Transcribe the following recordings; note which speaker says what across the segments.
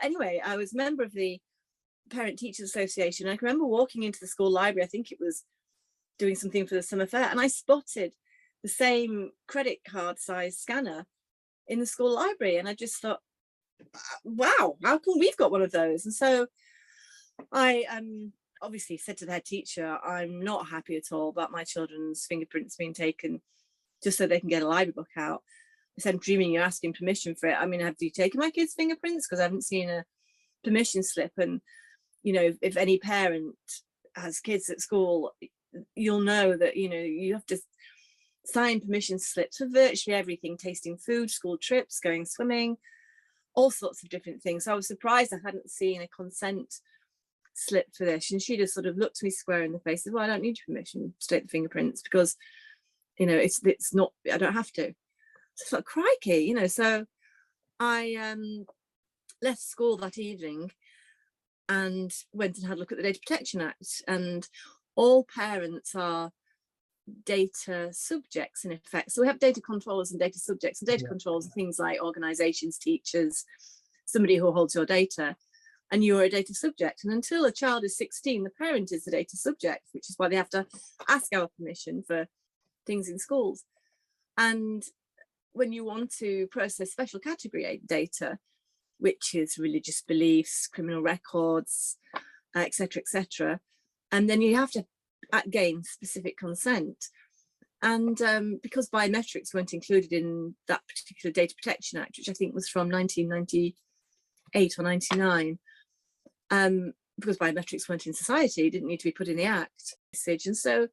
Speaker 1: anyway, I was a member of the Parent Teachers Association. I can remember walking into the school library, I think it was doing something for the summer fair, and I spotted the same credit card size scanner in the school library, and I just thought, wow, how come we've got one of those? And so I obviously said to the head teacher, I'm not happy at all about my children's fingerprints being taken just so they can get a library book out. I said, I'm dreaming you're asking permission for it. I mean, have you taken my kids' fingerprints? Because I haven't seen a permission slip. And, you know, if any parent has kids at school, you'll know that, you know, you have to sign permission slips for virtually everything, tasting food, school trips, going swimming, all sorts of different things. So I was surprised I hadn't seen a consent slip for this. And she just sort of looked me square in the face and said, well, I don't need your permission to take the fingerprints because, you know, it's not, I don't have to. So it's like, crikey, you know. So I left school that evening and went and had a look at the Data Protection Act, and all parents are data subjects in effect. So we have data controllers and data subjects, and data controllers are things like organizations, teachers, somebody who holds your data, and you're a data subject. And until a child is 16, the parent is the data subject, which is why they have to ask our permission for things in schools. And when you want to process special category data, which is religious beliefs, criminal records, etc., and then you have to gain specific consent. And because biometrics weren't included in that particular Data Protection Act, which I think was from 1998 or 99, because biometrics weren't in society, it didn't need to be put in the Act. And so,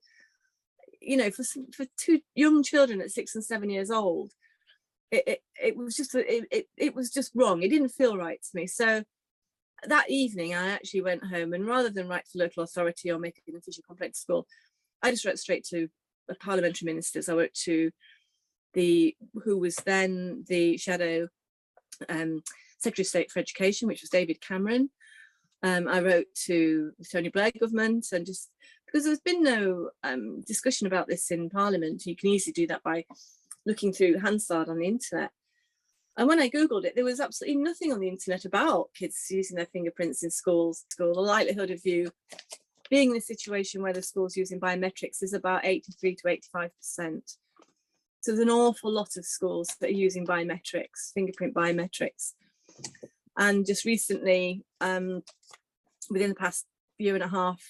Speaker 1: you know, for two young children at 6 and 7 years old, it was just wrong. It didn't feel right to me. So that evening, I actually went home, and rather than write to the local authority or make an official complaint to school, I just wrote straight to the parliamentary ministers. I wrote to who was then the shadow Secretary of State for Education, which was David Cameron. I wrote to the Tony Blair government, and just because there's been no discussion about this in Parliament, you can easily do that by looking through Hansard on the internet. And when I Googled it, there was absolutely nothing on the internet about kids using their fingerprints in schools. The likelihood of you being in a situation where the school's using biometrics is about 83 to 85%. So there's an awful lot of schools that are using biometrics, fingerprint biometrics. And just recently, within the past year and a half,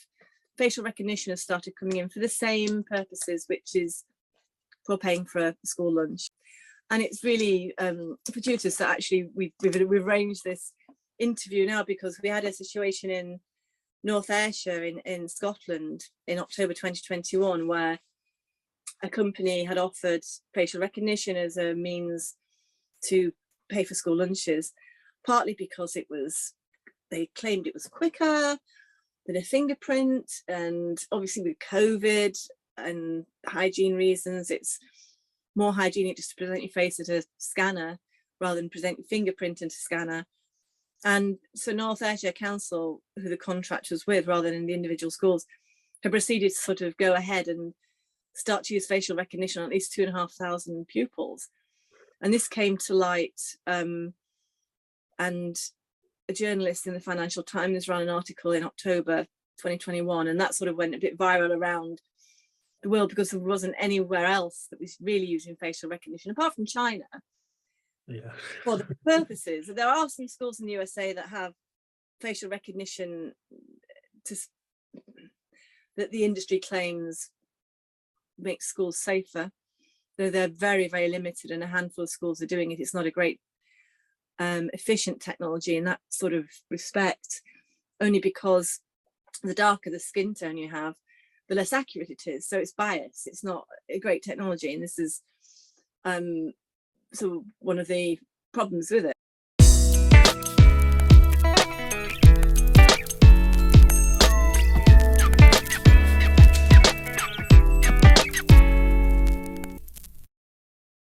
Speaker 1: facial recognition has started coming in for the same purposes, which is for paying for a school lunch. And it's really fortuitous that actually we've arranged this interview now, because we had a situation in North Ayrshire in Scotland in October 2021 where a company had offered facial recognition as a means to pay for school lunches, partly because they claimed it was quicker than a fingerprint, and obviously with COVID and hygiene reasons, it's more hygienic just to present your face at a scanner rather than present your fingerprint into a scanner. And so North Ayrshire Council, who the contract was with rather than the individual schools, have proceeded to sort of go ahead and start to use facial recognition on at least 2,500 pupils. And this came to light, and a journalist in the Financial Times ran an article in October 2021, and that sort of went a bit viral around the world because there wasn't anywhere else that was really using facial recognition apart from China. Yeah. For the purposes. There are some schools in the USA that have facial recognition that the industry claims makes schools safer, though they're very, very limited, and a handful of schools are doing it. It's not a great efficient technology in that sort of respect, only because the darker the skin tone you have, the less accurate it is. So it's biased. It's not a great technology, and this is so one of the problems with it.